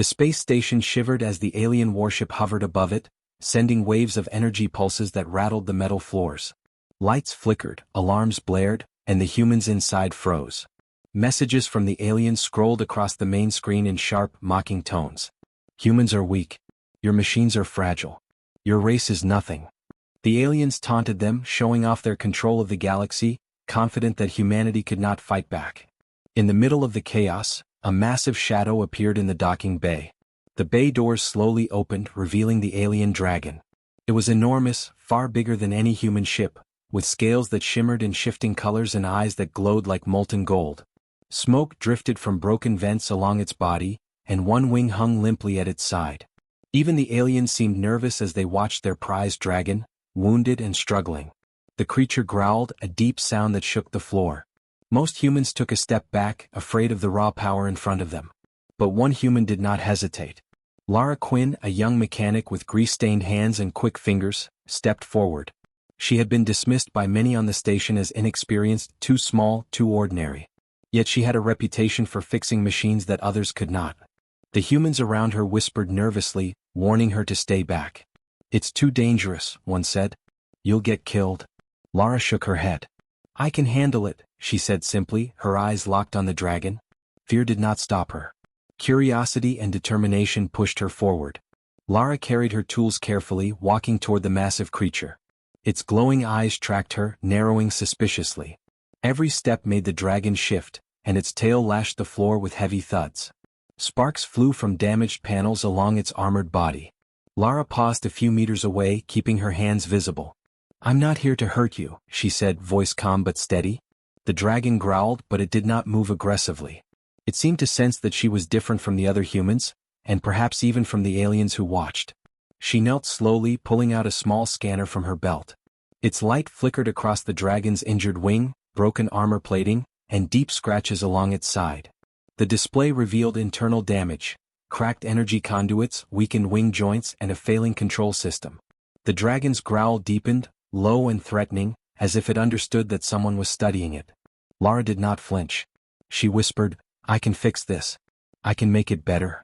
The space station shivered as the alien warship hovered above it, sending waves of energy pulses that rattled the metal floors. Lights flickered, alarms blared, and the humans inside froze. Messages from the aliens scrolled across the main screen in sharp, mocking tones. Humans are weak. Your machines are fragile. Your race is nothing. The aliens taunted them, showing off their control of the galaxy, confident that humanity could not fight back. In the middle of the chaos, a massive shadow appeared in the docking bay. The bay doors slowly opened, revealing the alien dragon. It was enormous, far bigger than any human ship, with scales that shimmered in shifting colors and eyes that glowed like molten gold. Smoke drifted from broken vents along its body, and one wing hung limply at its side. Even the aliens seemed nervous as they watched their prized dragon, wounded and struggling. The creature growled, a deep sound that shook the floor. Most humans took a step back, afraid of the raw power in front of them. But one human did not hesitate. Lara Quinn, a young mechanic with grease-stained hands and quick fingers, stepped forward. She had been dismissed by many on the station as inexperienced, too small, too ordinary. Yet she had a reputation for fixing machines that others could not. The humans around her whispered nervously, warning her to stay back. "It's too dangerous," one said. "You'll get killed." Lara shook her head. "I can handle it," she said simply, her eyes locked on the dragon. Fear did not stop her. Curiosity and determination pushed her forward. Lara carried her tools carefully, walking toward the massive creature. Its glowing eyes tracked her, narrowing suspiciously. Every step made the dragon shift, and its tail lashed the floor with heavy thuds. Sparks flew from damaged panels along its armored body. Lara paused a few meters away, keeping her hands visible. "I'm not here to hurt you," she said, voice calm but steady. The dragon growled, but it did not move aggressively. It seemed to sense that she was different from the other humans, and perhaps even from the aliens who watched. She knelt slowly, pulling out a small scanner from her belt. Its light flickered across the dragon's injured wing, broken armor plating, and deep scratches along its side. The display revealed internal damage, cracked energy conduits, weakened wing joints, and a failing control system. The dragon's growl deepened, low and threatening, as if it understood that someone was studying it. Lara did not flinch. She whispered, "I can fix this. I can make it better."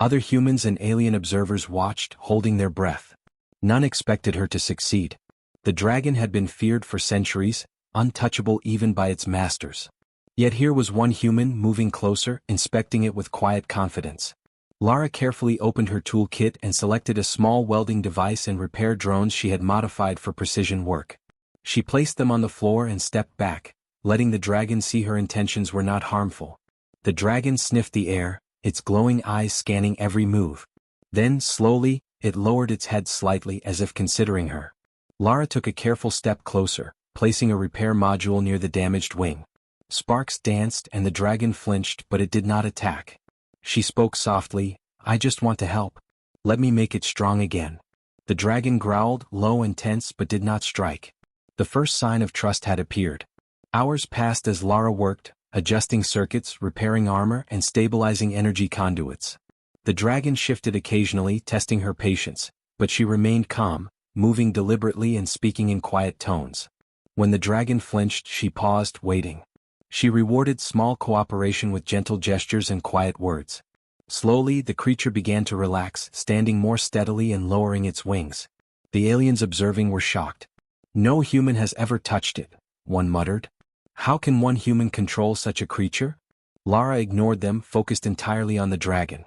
Other humans and alien observers watched, holding their breath. None expected her to succeed. The dragon had been feared for centuries, untouchable even by its masters. Yet here was one human moving closer, inspecting it with quiet confidence. Lara carefully opened her toolkit and selected a small welding device and repair drones she had modified for precision work. She placed them on the floor and stepped back, letting the dragon see her intentions were not harmful. The dragon sniffed the air, its glowing eyes scanning every move. Then, slowly, it lowered its head slightly as if considering her. Lara took a careful step closer, placing a repair module near the damaged wing. Sparks danced and the dragon flinched, but it did not attack. She spoke softly, "I just want to help. Let me make it strong again." The dragon growled, low and tense, but did not strike. The first sign of trust had appeared. Hours passed as Lara worked, adjusting circuits, repairing armor, and stabilizing energy conduits. The dragon shifted occasionally, testing her patience, but she remained calm, moving deliberately and speaking in quiet tones. When the dragon flinched, she paused, waiting. She rewarded small cooperation with gentle gestures and quiet words. Slowly, the creature began to relax, standing more steadily and lowering its wings. The aliens observing were shocked. "No human has ever touched it," one muttered. "How can one human control such a creature?" Lara ignored them, focused entirely on the dragon.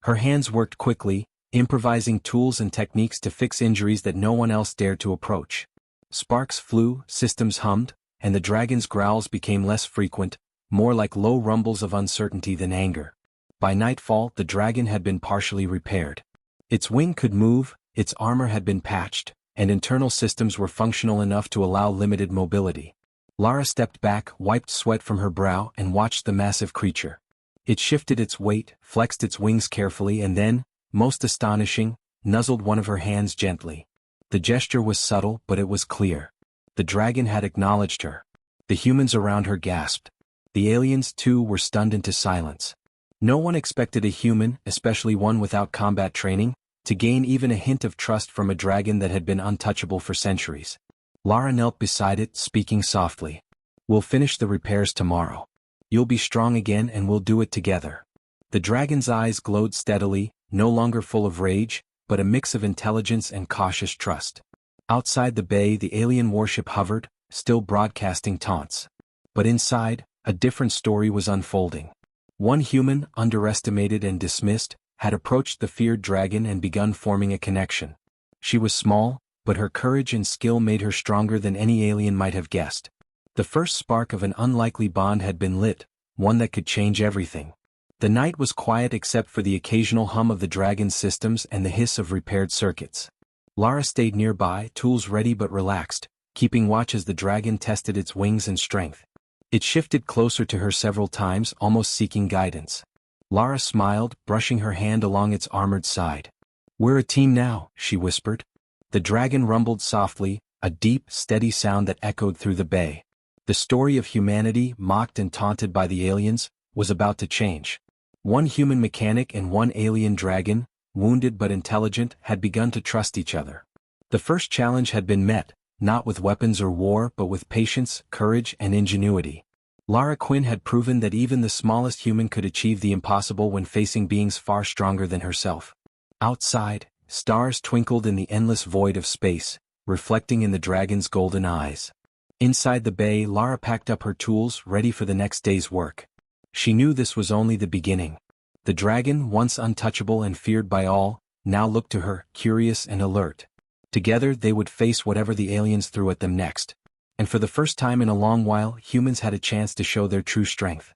Her hands worked quickly, improvising tools and techniques to fix injuries that no one else dared to approach. Sparks flew, systems hummed, and the dragon's growls became less frequent, more like low rumbles of uncertainty than anger. By nightfall, the dragon had been partially repaired. Its wing could move, its armor had been patched, and internal systems were functional enough to allow limited mobility. Lara stepped back, wiped sweat from her brow, and watched the massive creature. It shifted its weight, flexed its wings carefully, and then, most astonishing, nuzzled one of her hands gently. The gesture was subtle, but it was clear. The dragon had acknowledged her. The humans around her gasped. The aliens, too, were stunned into silence. No one expected a human, especially one without combat training, to gain even a hint of trust from a dragon that had been untouchable for centuries. Lara knelt beside it, speaking softly. "We'll finish the repairs tomorrow. You'll be strong again and we'll do it together." The dragon's eyes glowed steadily, no longer full of rage, but a mix of intelligence and cautious trust. Outside the bay, the alien warship hovered, still broadcasting taunts. But inside, a different story was unfolding. One human, underestimated and dismissed, had approached the feared dragon and begun forming a connection. She was small, but her courage and skill made her stronger than any alien might have guessed. The first spark of an unlikely bond had been lit, one that could change everything. The night was quiet except for the occasional hum of the dragon's systems and the hiss of repaired circuits. Lara stayed nearby, tools ready but relaxed, keeping watch as the dragon tested its wings and strength. It shifted closer to her several times, almost seeking guidance. Lara smiled, brushing her hand along its armored side. "We're a team now," she whispered. The dragon rumbled softly, a deep, steady sound that echoed through the bay. The story of humanity, mocked and taunted by the aliens, was about to change. One human mechanic and one alien dragon, wounded but intelligent, had begun to trust each other. The first challenge had been met, not with weapons or war but with patience, courage and ingenuity. Lara Quinn had proven that even the smallest human could achieve the impossible when facing beings far stronger than herself. Outside, stars twinkled in the endless void of space, reflecting in the dragon's golden eyes. Inside the bay, Lara packed up her tools, ready for the next day's work. She knew this was only the beginning. The dragon, once untouchable and feared by all, now looked to her, curious and alert. Together they would face whatever the aliens threw at them next. And for the first time in a long while, humans had a chance to show their true strength.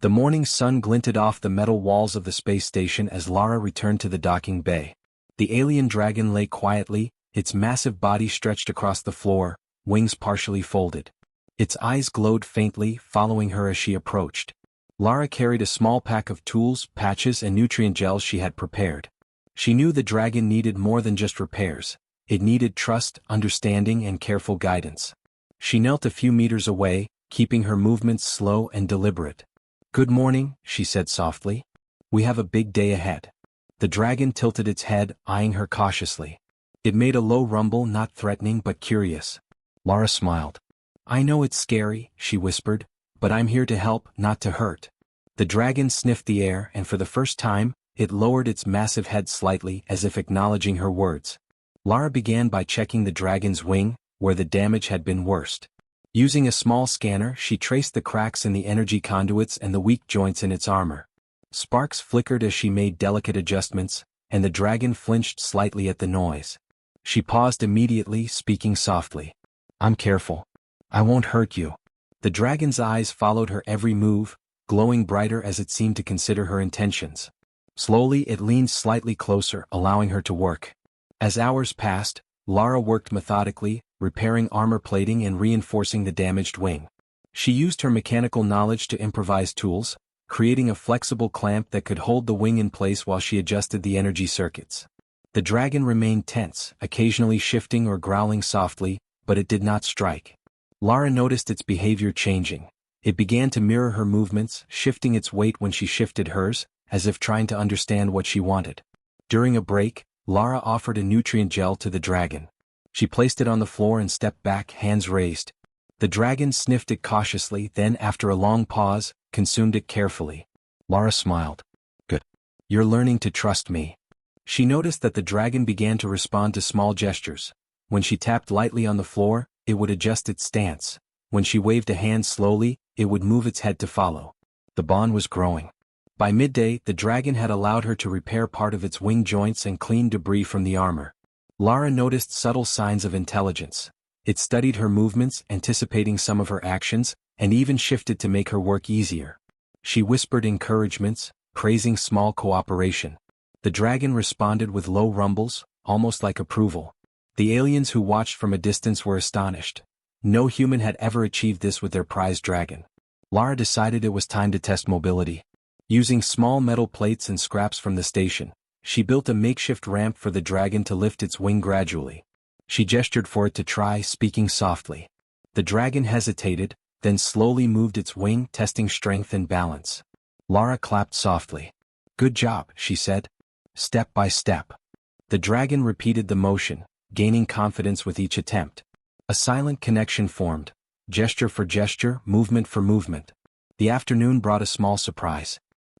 The morning sun glinted off the metal walls of the space station as Lara returned to the docking bay. The alien dragon lay quietly, its massive body stretched across the floor, wings partially folded. Its eyes glowed faintly, following her as she approached. Lara carried a small pack of tools, patches and nutrient gels she had prepared. She knew the dragon needed more than just repairs. It needed trust, understanding and careful guidance. She knelt a few meters away, keeping her movements slow and deliberate. "Good morning," she said softly. "We have a big day ahead." The dragon tilted its head, eyeing her cautiously. It made a low rumble, not threatening but curious. Lara smiled. "I know it's scary," she whispered, "but I'm here to help, not to hurt." The dragon sniffed the air and for the first time, it lowered its massive head slightly as if acknowledging her words. Lara began by checking the dragon's wing, where the damage had been worst. Using a small scanner, she traced the cracks in the energy conduits and the weak joints in its armor. Sparks flickered as she made delicate adjustments, and the dragon flinched slightly at the noise. She paused immediately, speaking softly. "I'm careful. I won't hurt you." The dragon's eyes followed her every move, glowing brighter as it seemed to consider her intentions. Slowly it leaned slightly closer, allowing her to work. As hours passed, Lara worked methodically, repairing armor plating and reinforcing the damaged wing. She used her mechanical knowledge to improvise tools, creating a flexible clamp that could hold the wing in place while she adjusted the energy circuits. The dragon remained tense, occasionally shifting or growling softly, but it did not strike. Lara noticed its behavior changing. It began to mirror her movements, shifting its weight when she shifted hers, as if trying to understand what she wanted. During a break, Lara offered a nutrient gel to the dragon. She placed it on the floor and stepped back, hands raised. The dragon sniffed it cautiously, then after a long pause, consumed it carefully. Lara smiled. "Good. You're learning to trust me." She noticed that the dragon began to respond to small gestures. When she tapped lightly on the floor, it would adjust its stance. When she waved a hand slowly, it would move its head to follow. The bond was growing. By midday, the dragon had allowed her to repair part of its wing joints and clean debris from the armor. Lara noticed subtle signs of intelligence. It studied her movements, anticipating some of her actions, and even shifted to make her work easier. She whispered encouragements, praising small cooperation. The dragon responded with low rumbles, almost like approval. The aliens who watched from a distance were astonished. No human had ever achieved this with their prized dragon. Lara decided it was time to test mobility. Using small metal plates and scraps from the station, she built a makeshift ramp for the dragon to lift its wing gradually. She gestured for it to try, speaking softly. The dragon hesitated, then slowly moved its wing, testing strength and balance. Lara clapped softly. "Good job," she said. "Step by step." The dragon repeated the motion, gaining confidence with each attempt. A silent connection formed, gesture for gesture, movement for movement. The afternoon brought a small surprise.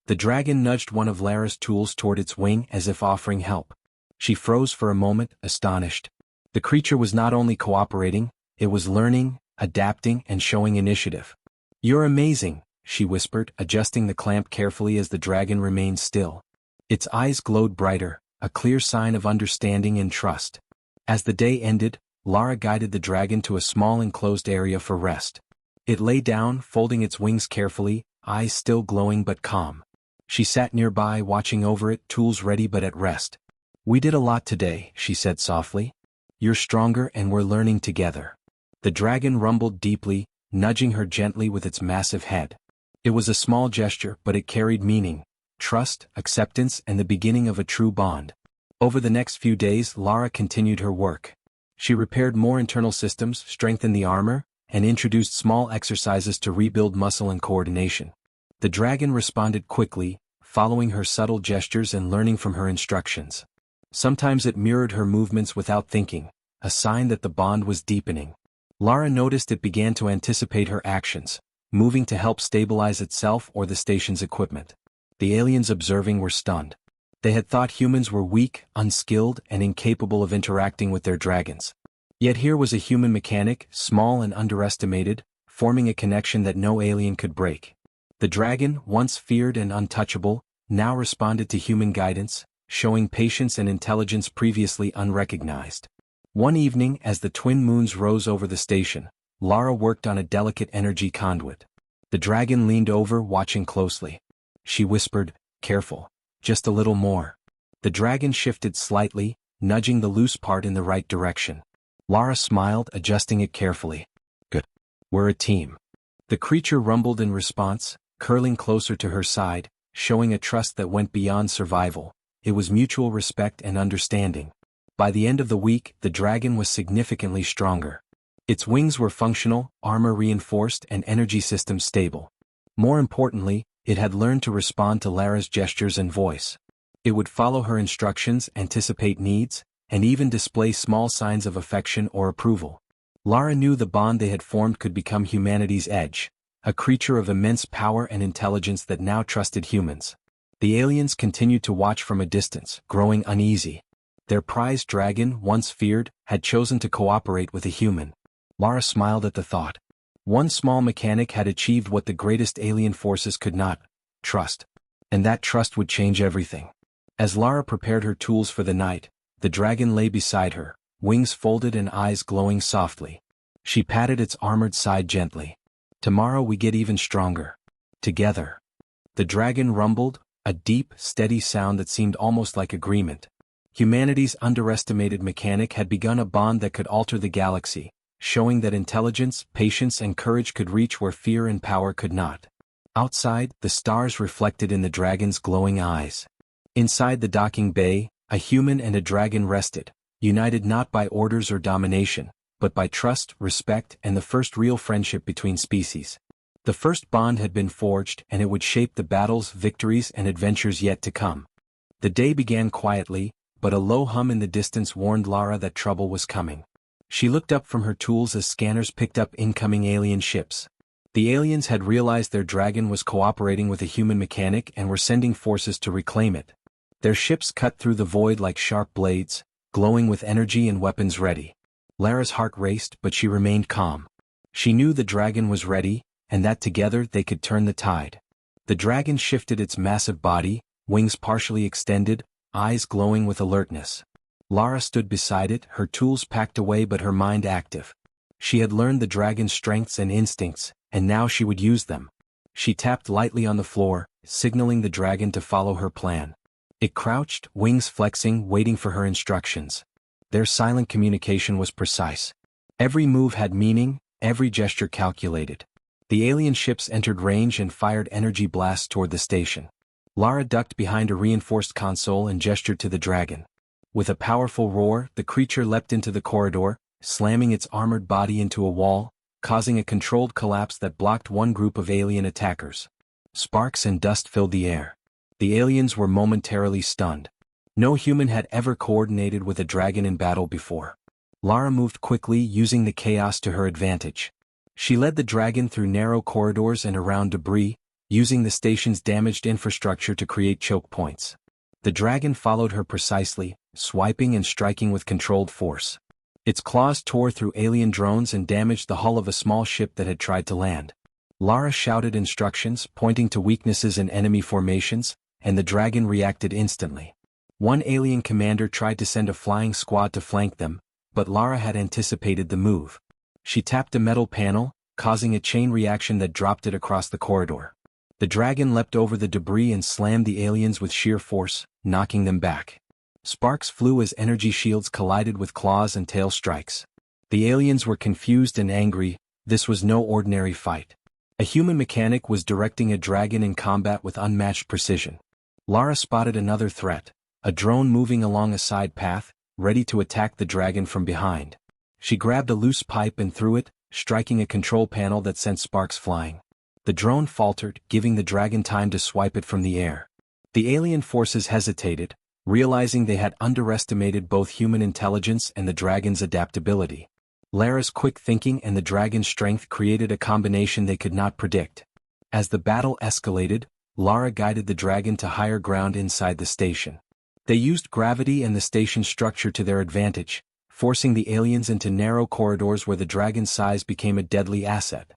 The dragon nudged one of Lara's tools toward its wing as if offering help. She froze for a moment, astonished. The creature was not only cooperating, it was learning, adapting, and showing initiative. "You're amazing," she whispered, adjusting the clamp carefully as the dragon remained still. Its eyes glowed brighter, a clear sign of understanding and trust. As the day ended, Lara guided the dragon to a small enclosed area for rest. It lay down, folding its wings carefully, eyes still glowing but calm. She sat nearby, watching over it, tools ready but at rest. "We did a lot today," she said softly. "You're stronger and we're learning together." The dragon rumbled deeply, nudging her gently with its massive head. It was a small gesture, but it carried meaning, trust, acceptance, and the beginning of a true bond. Over the next few days, Lara continued her work. She repaired more internal systems, strengthened the armor, and introduced small exercises to rebuild muscle and coordination. The dragon responded quickly, following her subtle gestures and learning from her instructions. Sometimes it mirrored her movements without thinking, a sign that the bond was deepening. Lara noticed it began to anticipate her actions, moving to help stabilize itself or the station's equipment. The aliens observing were stunned. They had thought humans were weak, unskilled, and incapable of interacting with their dragons. Yet here was a human mechanic, small and underestimated, forming a connection that no alien could break. The dragon, once feared and untouchable, now responded to human guidance, showing patience and intelligence previously unrecognized. One evening, as the twin moons rose over the station, Lara worked on a delicate energy conduit. The dragon leaned over, watching closely. She whispered, "Careful. Just a little more." The dragon shifted slightly, nudging the loose part in the right direction. Lara smiled, adjusting it carefully. "Good. We're a team." The creature rumbled in response, curling closer to her side, showing a trust that went beyond survival. It was mutual respect and understanding. By the end of the week, the dragon was significantly stronger. Its wings were functional, armor reinforced, and energy systems stable. More importantly, it had learned to respond to Lara's gestures and voice. It would follow her instructions, anticipate needs, and even display small signs of affection or approval. Lara knew the bond they had formed could become humanity's edge, a creature of immense power and intelligence that now trusted humans. The aliens continued to watch from a distance, growing uneasy. Their prized dragon, once feared, had chosen to cooperate with a human. Lara smiled at the thought. One small mechanic had achieved what the greatest alien forces could not: trust. And that trust would change everything. As Lara prepared her tools for the night, the dragon lay beside her, wings folded and eyes glowing softly. She patted its armored side gently. "Tomorrow we get even stronger. Together." The dragon rumbled, a deep, steady sound that seemed almost like agreement. Humanity's underestimated mechanic had begun a bond that could alter the galaxy, showing that intelligence, patience, and courage could reach where fear and power could not. Outside, the stars reflected in the dragon's glowing eyes. Inside the docking bay, a human and a dragon rested, united not by orders or domination, but by trust, respect, and the first real friendship between species. The first bond had been forged, and it would shape the battles, victories, and adventures yet to come. The day began quietly, but a low hum in the distance warned Lara that trouble was coming. She looked up from her tools as scanners picked up incoming alien ships. The aliens had realized their dragon was cooperating with a human mechanic and were sending forces to reclaim it. Their ships cut through the void like sharp blades, glowing with energy and weapons ready. Lara's heart raced, but she remained calm. She knew the dragon was ready, and that together they could turn the tide. The dragon shifted its massive body, wings partially extended, eyes glowing with alertness. Lara stood beside it, her tools packed away but her mind active. She had learned the dragon's strengths and instincts, and now she would use them. She tapped lightly on the floor, signaling the dragon to follow her plan. It crouched, wings flexing, waiting for her instructions. Their silent communication was precise. Every move had meaning, every gesture calculated. The alien ships entered range and fired energy blasts toward the station. Lara ducked behind a reinforced console and gestured to the dragon. With a powerful roar, the creature leapt into the corridor, slamming its armored body into a wall, causing a controlled collapse that blocked one group of alien attackers. Sparks and dust filled the air. The aliens were momentarily stunned. No human had ever coordinated with a dragon in battle before. Lara moved quickly, using the chaos to her advantage. She led the dragon through narrow corridors and around debris, using the station's damaged infrastructure to create choke points. The dragon followed her precisely, swiping and striking with controlled force. Its claws tore through alien drones and damaged the hull of a small ship that had tried to land. Lara shouted instructions, pointing to weaknesses in enemy formations, and the dragon reacted instantly. One alien commander tried to send a flying squad to flank them, but Lara had anticipated the move. She tapped a metal panel, causing a chain reaction that dropped it across the corridor. The dragon leapt over the debris and slammed the aliens with sheer force, knocking them back. Sparks flew as energy shields collided with claws and tail strikes. The aliens were confused and angry. This was no ordinary fight. A human mechanic was directing a dragon in combat with unmatched precision. Lara spotted another threat, a drone moving along a side path, ready to attack the dragon from behind. She grabbed a loose pipe and threw it, striking a control panel that sent sparks flying. The drone faltered, giving the dragon time to swipe it from the air. The alien forces hesitated, realizing they had underestimated both human intelligence and the dragon's adaptability. Lara's quick thinking and the dragon's strength created a combination they could not predict. As the battle escalated, Lara guided the dragon to higher ground inside the station. They used gravity and the station structure to their advantage, forcing the aliens into narrow corridors where the dragon's size became a deadly asset.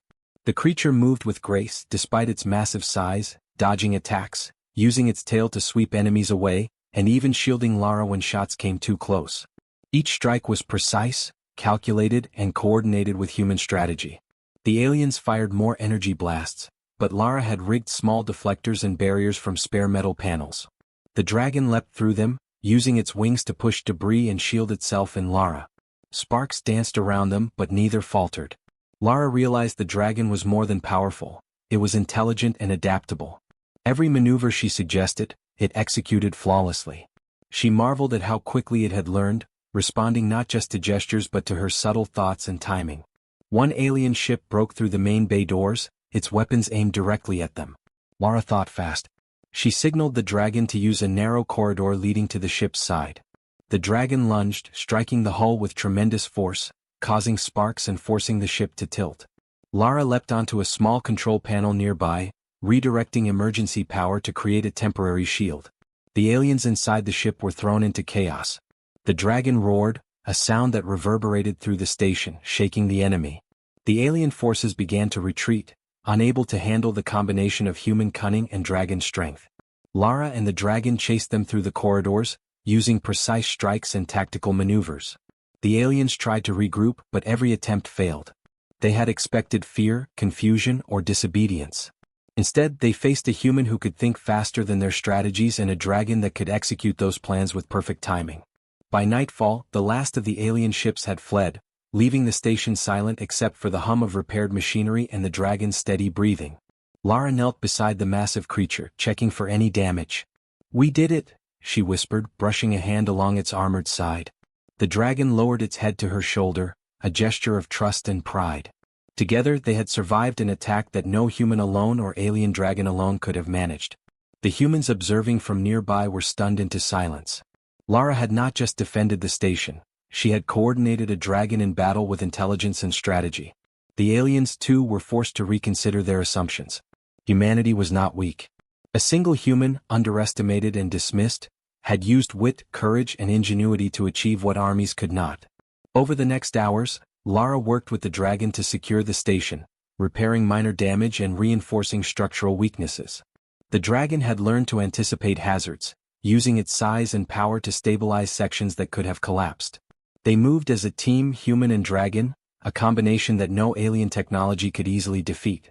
The creature moved with grace despite its massive size, dodging attacks, using its tail to sweep enemies away, and even shielding Lara when shots came too close. Each strike was precise, calculated, and coordinated with human strategy. The aliens fired more energy blasts, but Lara had rigged small deflectors and barriers from spare metal panels. The dragon leapt through them, using its wings to push debris and shield itself and Lara. Sparks danced around them, but neither faltered. Lara realized the dragon was more than powerful, it was intelligent and adaptable. Every maneuver she suggested, it executed flawlessly. She marveled at how quickly it had learned, responding not just to gestures but to her subtle thoughts and timing. One alien ship broke through the main bay doors, its weapons aimed directly at them. Lara thought fast. She signaled the dragon to use a narrow corridor leading to the ship's side. The dragon lunged, striking the hull with tremendous force, causing sparks and forcing the ship to tilt. Lara leapt onto a small control panel nearby, redirecting emergency power to create a temporary shield. The aliens inside the ship were thrown into chaos. The dragon roared, a sound that reverberated through the station, shaking the enemy. The alien forces began to retreat, unable to handle the combination of human cunning and dragon strength. Lara and the dragon chased them through the corridors, using precise strikes and tactical maneuvers. The aliens tried to regroup, but every attempt failed. They had expected fear, confusion, or disobedience. Instead, they faced a human who could think faster than their strategies and a dragon that could execute those plans with perfect timing. By nightfall, the last of the alien ships had fled, leaving the station silent except for the hum of repaired machinery and the dragon's steady breathing. Lara knelt beside the massive creature, checking for any damage. "We did it," she whispered, brushing a hand along its armored side. The dragon lowered its head to her shoulder, a gesture of trust and pride. Together they had survived an attack that no human alone or alien dragon alone could have managed. The humans observing from nearby were stunned into silence. Lara had not just defended the station, she had coordinated a dragon in battle with intelligence and strategy. The aliens, too, were forced to reconsider their assumptions. Humanity was not weak. A single human, underestimated and dismissed, had used wit, courage, and ingenuity to achieve what armies could not. Over the next hours, Lara worked with the dragon to secure the station, repairing minor damage and reinforcing structural weaknesses. The dragon had learned to anticipate hazards, using its size and power to stabilize sections that could have collapsed. They moved as a team, human and dragon, a combination that no alien technology could easily defeat.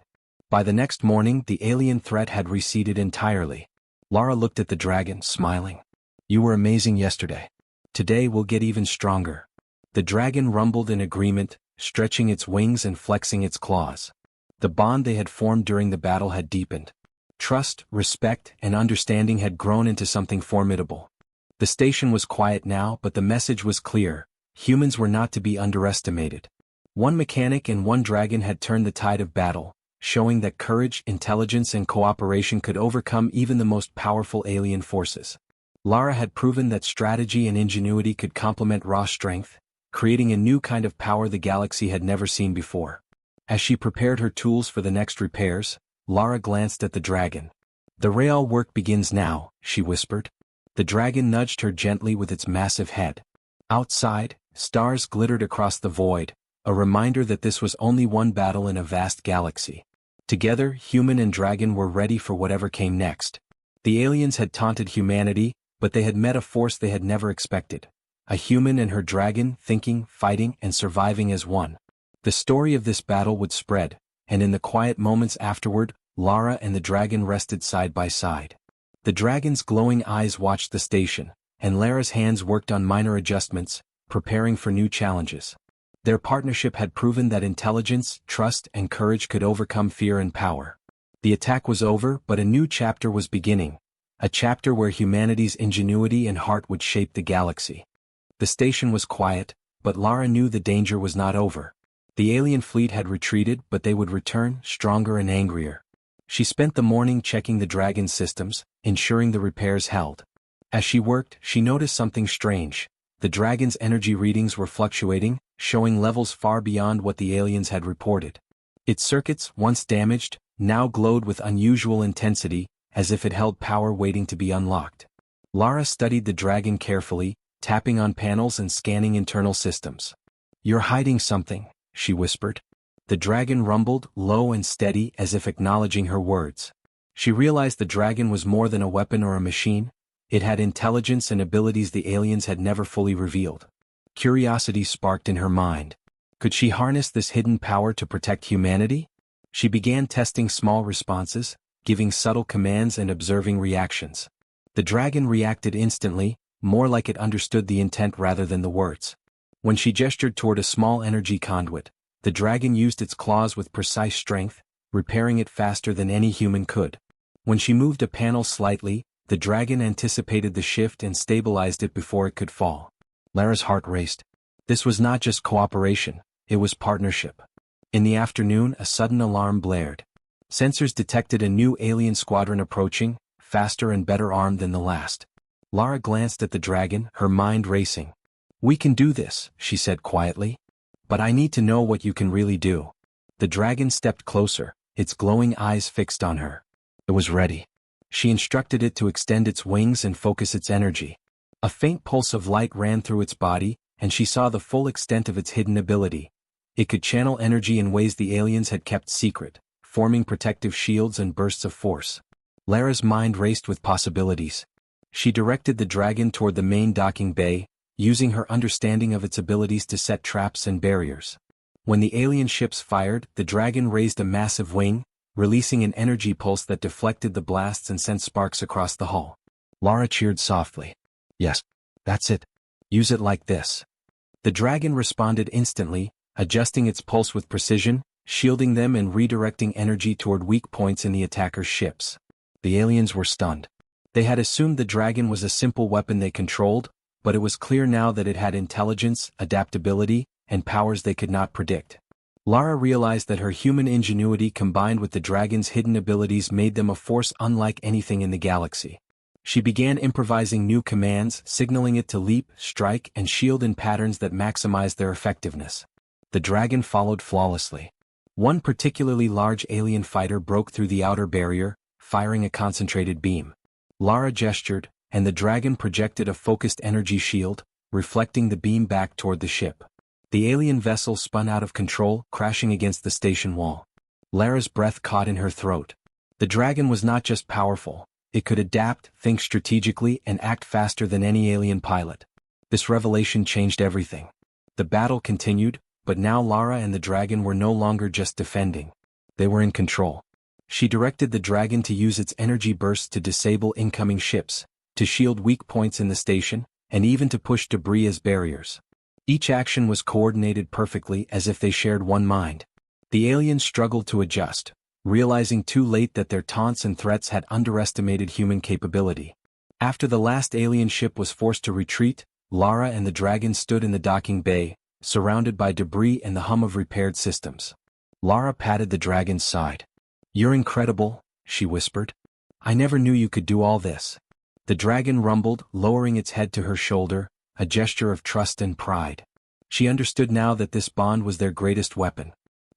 By the next morning, the alien threat had receded entirely. Lara looked at the dragon, smiling. "You were amazing yesterday. Today we'll get even stronger." The dragon rumbled in agreement, stretching its wings and flexing its claws. The bond they had formed during the battle had deepened. Trust, respect, and understanding had grown into something formidable. The station was quiet now, but the message was clear. Humans were not to be underestimated. One mechanic and one dragon had turned the tide of battle, showing that courage, intelligence, and cooperation could overcome even the most powerful alien forces. Lara had proven that strategy and ingenuity could complement raw strength, creating a new kind of power the galaxy had never seen before. As she prepared her tools for the next repairs, Lara glanced at the dragon. "The real work begins now," she whispered. The dragon nudged her gently with its massive head. Outside, stars glittered across the void, a reminder that this was only one battle in a vast galaxy. Together, human and dragon were ready for whatever came next. The aliens had taunted humanity, but they had met a force they had never expected. A human and her dragon, thinking, fighting, and surviving as one. The story of this battle would spread, and in the quiet moments afterward, Lara and the dragon rested side by side. The dragon's glowing eyes watched the station, and Lara's hands worked on minor adjustments, preparing for new challenges. Their partnership had proven that intelligence, trust, and courage could overcome fear and power. The attack was over, but a new chapter was beginning. A chapter where humanity's ingenuity and heart would shape the galaxy. The station was quiet, but Lara knew the danger was not over. The alien fleet had retreated, but they would return, stronger and angrier. She spent the morning checking the dragon's systems, ensuring the repairs held. As she worked, she noticed something strange. The dragon's energy readings were fluctuating, showing levels far beyond what the aliens had reported. Its circuits, once damaged, now glowed with unusual intensity, as if it held power waiting to be unlocked. Lara studied the dragon carefully, tapping on panels and scanning internal systems. "You're hiding something," she whispered. The dragon rumbled, low and steady, as if acknowledging her words. She realized the dragon was more than a weapon or a machine. It had intelligence and abilities the aliens had never fully revealed. Curiosity sparked in her mind. Could she harness this hidden power to protect humanity? She began testing small responses, giving subtle commands and observing reactions. The dragon reacted instantly, more like it understood the intent rather than the words. When she gestured toward a small energy conduit, the dragon used its claws with precise strength, repairing it faster than any human could. When she moved a panel slightly, the dragon anticipated the shift and stabilized it before it could fall. Lara's heart raced. This was not just cooperation, it was partnership. In the afternoon, a sudden alarm blared. Sensors detected a new alien squadron approaching, faster and better armed than the last. Lara glanced at the dragon, her mind racing. "We can do this," she said quietly. "But I need to know what you can really do." The dragon stepped closer, its glowing eyes fixed on her. It was ready. She instructed it to extend its wings and focus its energy. A faint pulse of light ran through its body, and she saw the full extent of its hidden ability. It could channel energy in ways the aliens had kept secret, forming protective shields and bursts of force. Lara's mind raced with possibilities. She directed the dragon toward the main docking bay, using her understanding of its abilities to set traps and barriers. When the alien ships fired, the dragon raised a massive wing, releasing an energy pulse that deflected the blasts and sent sparks across the hull. Lara cheered softly. "Yes, that's it. Use it like this." The dragon responded instantly, adjusting its pulse with precision, shielding them and redirecting energy toward weak points in the attacker's ships. The aliens were stunned. They had assumed the dragon was a simple weapon they controlled, but it was clear now that it had intelligence, adaptability, and powers they could not predict. Lara realized that her human ingenuity combined with the dragon's hidden abilities made them a force unlike anything in the galaxy. She began improvising new commands, signaling it to leap, strike, and shield in patterns that maximized their effectiveness. The dragon followed flawlessly. One particularly large alien fighter broke through the outer barrier, firing a concentrated beam. Lara gestured, and the dragon projected a focused energy shield, reflecting the beam back toward the ship. The alien vessel spun out of control, crashing against the station wall. Lara's breath caught in her throat. The dragon was not just powerful, it could adapt, think strategically, and act faster than any alien pilot. This revelation changed everything. The battle continued, but now Lara and the dragon were no longer just defending. They were in control. She directed the dragon to use its energy bursts to disable incoming ships, to shield weak points in the station, and even to push debris as barriers. Each action was coordinated perfectly as if they shared one mind. The aliens struggled to adjust, realizing too late that their taunts and threats had underestimated human capability. After the last alien ship was forced to retreat, Lara and the dragon stood in the docking bay, surrounded by debris and the hum of repaired systems. Lara patted the dragon's side. "You're incredible," she whispered. "I never knew you could do all this." The dragon rumbled, lowering its head to her shoulder, a gesture of trust and pride. She understood now that this bond was their greatest weapon.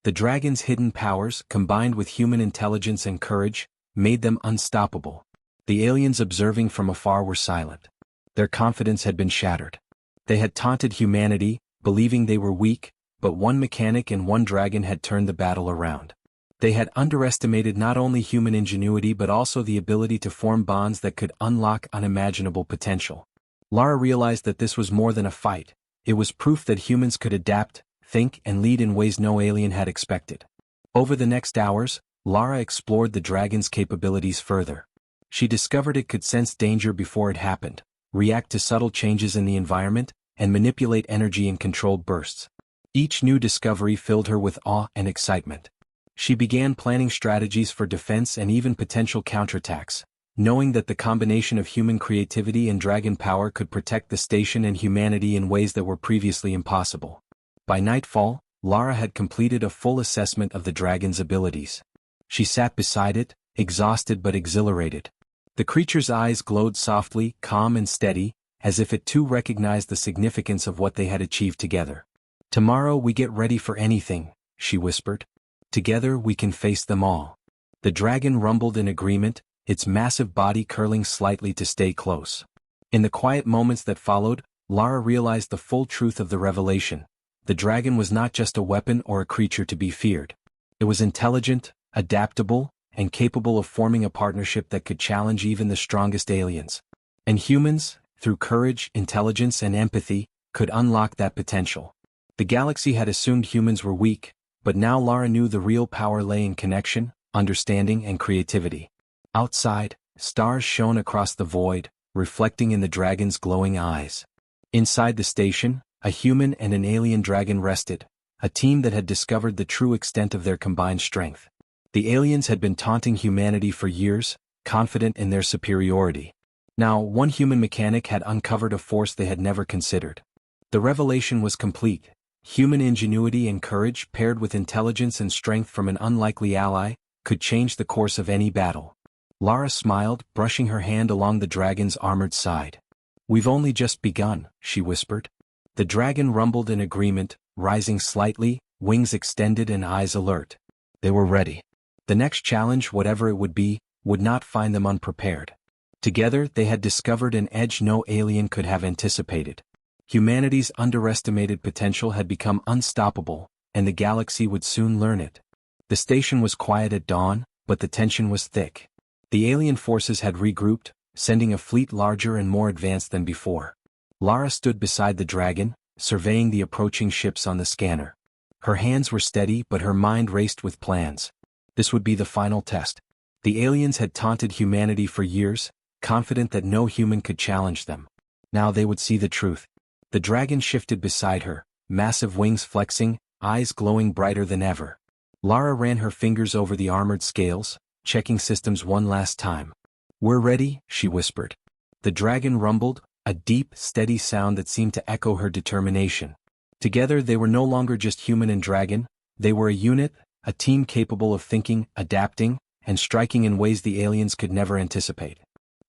The dragon's hidden powers, combined with human intelligence and courage, made them unstoppable. The aliens observing from afar were silent. Their confidence had been shattered. They had taunted humanity, believing they were weak, but one mechanic and one dragon had turned the battle around. They had underestimated not only human ingenuity but also the ability to form bonds that could unlock unimaginable potential. Lara realized that this was more than a fight. It was proof that humans could adapt, think, and lead in ways no alien had expected. Over the next hours, Lara explored the dragon's capabilities further. She discovered it could sense danger before it happened, react to subtle changes in the environment, and manipulate energy in controlled bursts. Each new discovery filled her with awe and excitement. She began planning strategies for defense and even potential counterattacks, knowing that the combination of human creativity and dragon power could protect the station and humanity in ways that were previously impossible. By nightfall, Lara had completed a full assessment of the dragon's abilities. She sat beside it, exhausted but exhilarated. The creature's eyes glowed softly, calm and steady, as if it too recognized the significance of what they had achieved together. "Tomorrow we get ready for anything," she whispered. "Together we can face them all." The dragon rumbled in agreement, its massive body curling slightly to stay close. In the quiet moments that followed, Lara realized the full truth of the revelation. The dragon was not just a weapon or a creature to be feared. It was intelligent, adaptable, and capable of forming a partnership that could challenge even the strongest aliens. And humans, through courage, intelligence, and empathy, could unlock that potential. The galaxy had assumed humans were weak, but now Lara knew the real power lay in connection, understanding, and creativity. Outside, stars shone across the void, reflecting in the dragon's glowing eyes. Inside the station, a human and an alien dragon rested, a team that had discovered the true extent of their combined strength. The aliens had been taunting humanity for years, confident in their superiority. Now, one human mechanic had uncovered a force they had never considered. The revelation was complete. Human ingenuity and courage paired with intelligence and strength from an unlikely ally could change the course of any battle. Lara smiled, brushing her hand along the dragon's armored side. "We've only just begun," she whispered. The dragon rumbled in agreement, rising slightly, wings extended and eyes alert. They were ready. The next challenge, whatever it would be, would not find them unprepared. Together they had discovered an edge no alien could have anticipated. Humanity's underestimated potential had become unstoppable, and the galaxy would soon learn it. The station was quiet at dawn, but the tension was thick. The alien forces had regrouped, sending a fleet larger and more advanced than before. Lara stood beside the dragon, surveying the approaching ships on the scanner. Her hands were steady, but her mind raced with plans. This would be the final test. The aliens had taunted humanity for years, confident that no human could challenge them. Now they would see the truth. The dragon shifted beside her, massive wings flexing, eyes glowing brighter than ever. Lara ran her fingers over the armored scales, checking systems one last time. "We're ready," she whispered. The dragon rumbled, a deep, steady sound that seemed to echo her determination. Together they were no longer just human and dragon, they were a unit, a team capable of thinking, adapting, and striking in ways the aliens could never anticipate.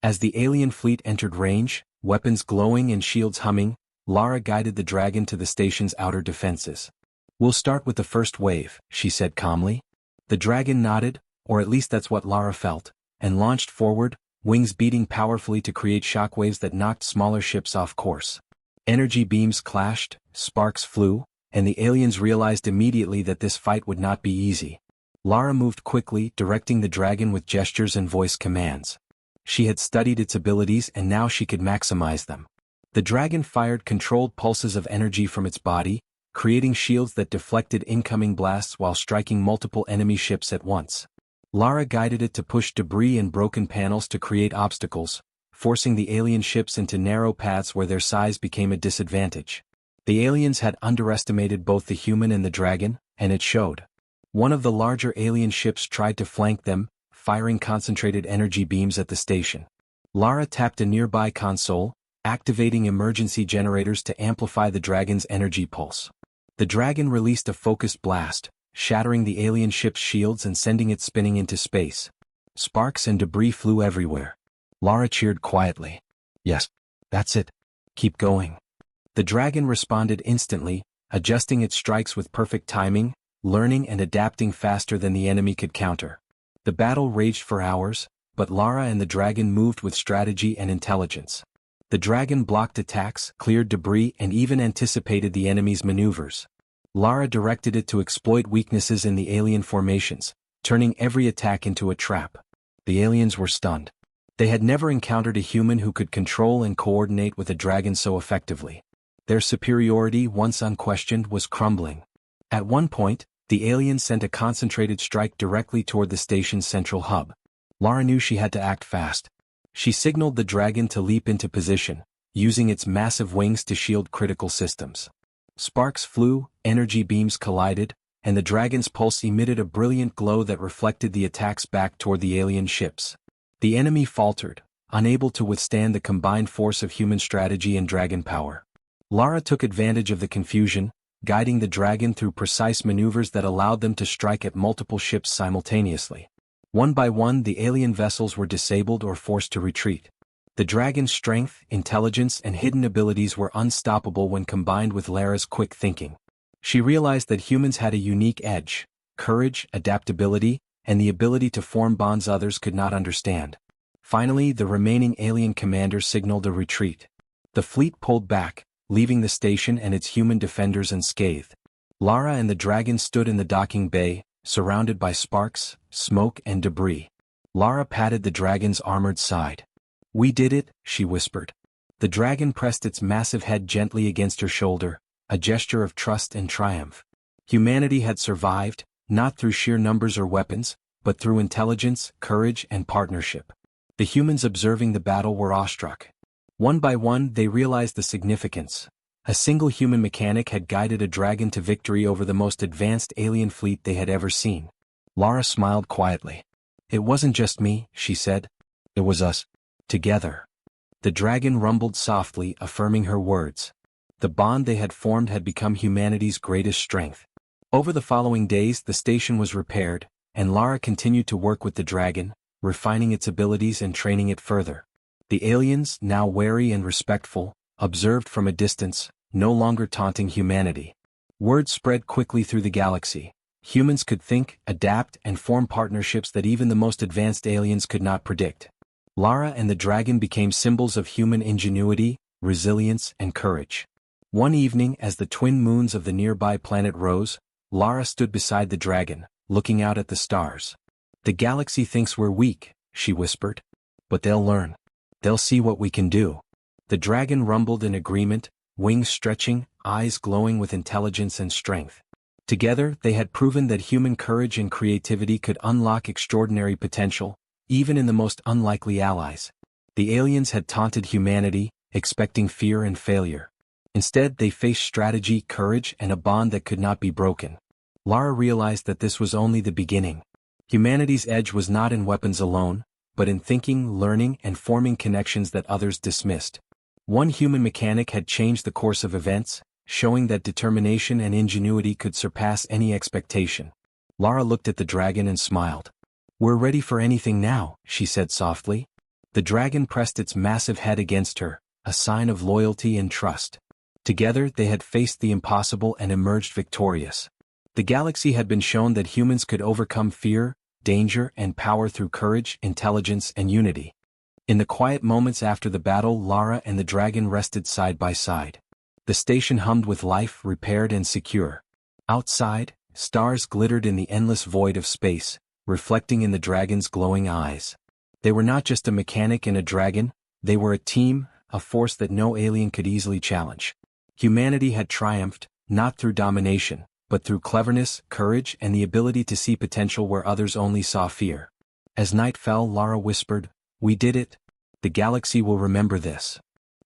As the alien fleet entered range, weapons glowing and shields humming, Lara guided the dragon to the station's outer defenses. "We'll start with the first wave," she said calmly. The dragon nodded, or at least that's what Lara felt, and launched forward, wings beating powerfully to create shockwaves that knocked smaller ships off course. Energy beams clashed, sparks flew, and the aliens realized immediately that this fight would not be easy. Lara moved quickly, directing the dragon with gestures and voice commands. She had studied its abilities and now she could maximize them. The dragon fired controlled pulses of energy from its body, creating shields that deflected incoming blasts while striking multiple enemy ships at once. Lara guided it to push debris and broken panels to create obstacles, forcing the alien ships into narrow paths where their size became a disadvantage. The aliens had underestimated both the human and the dragon, and it showed. One of the larger alien ships tried to flank them, firing concentrated energy beams at the station. Lara tapped a nearby console, activating emergency generators to amplify the dragon's energy pulse. The dragon released a focused blast, shattering the alien ship's shields and sending it spinning into space. Sparks and debris flew everywhere. Lara cheered quietly. "Yes, that's it. Keep going." The dragon responded instantly, adjusting its strikes with perfect timing, learning and adapting faster than the enemy could counter. The battle raged for hours, but Lara and the dragon moved with strategy and intelligence. The dragon blocked attacks, cleared debris, and even anticipated the enemy's maneuvers. Lara directed it to exploit weaknesses in the alien formations, turning every attack into a trap. The aliens were stunned. They had never encountered a human who could control and coordinate with a dragon so effectively. Their superiority, once unquestioned, was crumbling. At one point, the aliens sent a concentrated strike directly toward the station's central hub. Lara knew she had to act fast. She signaled the dragon to leap into position, using its massive wings to shield critical systems. Sparks flew, energy beams collided, and the dragon's pulse emitted a brilliant glow that reflected the attacks back toward the alien ships. The enemy faltered, unable to withstand the combined force of human strategy and dragon power. Lara took advantage of the confusion, guiding the dragon through precise maneuvers that allowed them to strike at multiple ships simultaneously. One by one, the alien vessels were disabled or forced to retreat. The dragon's strength, intelligence, and hidden abilities were unstoppable when combined with Lara's quick thinking. She realized that humans had a unique edge: courage, adaptability, and the ability to form bonds others could not understand. Finally, the remaining alien commander signaled a retreat. The fleet pulled back, leaving the station and its human defenders unscathed. Lara and the dragon stood in the docking bay, surrounded by sparks, smoke, and debris. Lara patted the dragon's armored side. "We did it," she whispered. The dragon pressed its massive head gently against her shoulder, a gesture of trust and triumph. Humanity had survived, not through sheer numbers or weapons, but through intelligence, courage, and partnership. The humans observing the battle were awestruck. One by one, they realized the significance. A single human mechanic had guided a dragon to victory over the most advanced alien fleet they had ever seen. Lara smiled quietly. "It wasn't just me," she said. "It was us. Together." The dragon rumbled softly, affirming her words. The bond they had formed had become humanity's greatest strength. Over the following days, the station was repaired, and Lara continued to work with the dragon, refining its abilities and training it further. The aliens, now wary and respectful, observed from a distance, no longer taunting humanity. Word spread quickly through the galaxy. Humans could think, adapt, and form partnerships that even the most advanced aliens could not predict. Lara and the dragon became symbols of human ingenuity, resilience, and courage. One evening, as the twin moons of the nearby planet rose, Lara stood beside the dragon, looking out at the stars. "The galaxy thinks we're weak," she whispered. "But they'll learn. They'll see what we can do." The dragon rumbled in agreement, wings stretching, eyes glowing with intelligence and strength. Together, they had proven that human courage and creativity could unlock extraordinary potential, even in the most unlikely allies. The aliens had taunted humanity, expecting fear and failure. Instead, they faced strategy, courage, and a bond that could not be broken. Lara realized that this was only the beginning. Humanity's edge was not in weapons alone, but in thinking, learning, and forming connections that others dismissed. One human mechanic had changed the course of events, showing that determination and ingenuity could surpass any expectation. Lara looked at the dragon and smiled. "We're ready for anything now," she said softly. The dragon pressed its massive head against her, a sign of loyalty and trust. Together, they had faced the impossible and emerged victorious. The galaxy had been shown that humans could overcome fear, danger, and power through courage, intelligence, and unity. In the quiet moments after the battle, Lara and the dragon rested side by side. The station hummed with life, repaired and secure. Outside, stars glittered in the endless void of space, reflecting in the dragon's glowing eyes. They were not just a mechanic and a dragon, they were a team, a force that no alien could easily challenge. Humanity had triumphed, not through domination, but through cleverness, courage, and the ability to see potential where others only saw fear. As night fell, Lara whispered, "We did it. The galaxy will remember this."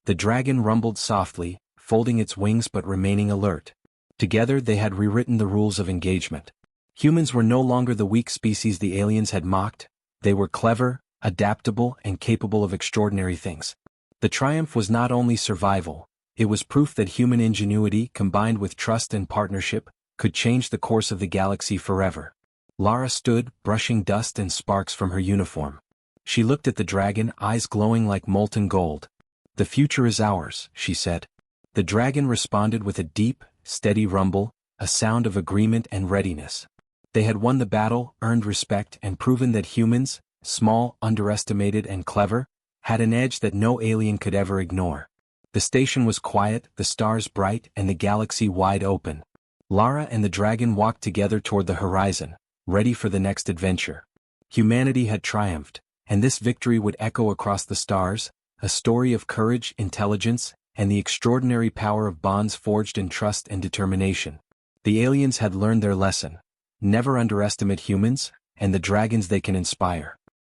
The dragon rumbled softly, folding its wings but remaining alert. Together they had rewritten the rules of engagement. Humans were no longer the weak species the aliens had mocked, they were clever, adaptable, and capable of extraordinary things. The triumph was not only survival, it was proof that human ingenuity, combined with trust and partnership, could change the course of the galaxy forever. Lara stood, brushing dust and sparks from her uniform. She looked at the dragon, eyes glowing like molten gold. "The future is ours," she said. The dragon responded with a deep, steady rumble, a sound of agreement and readiness. They had won the battle, earned respect, and proven that humans, small, underestimated, and clever, had an edge that no alien could ever ignore. The station was quiet, the stars bright, and the galaxy wide open. Lara and the dragon walked together toward the horizon, ready for the next adventure. Humanity had triumphed, and this victory would echo across the stars, a story of courage, intelligence, and the extraordinary power of bonds forged in trust and determination. The aliens had learned their lesson. Never underestimate humans, and the dragons they can inspire.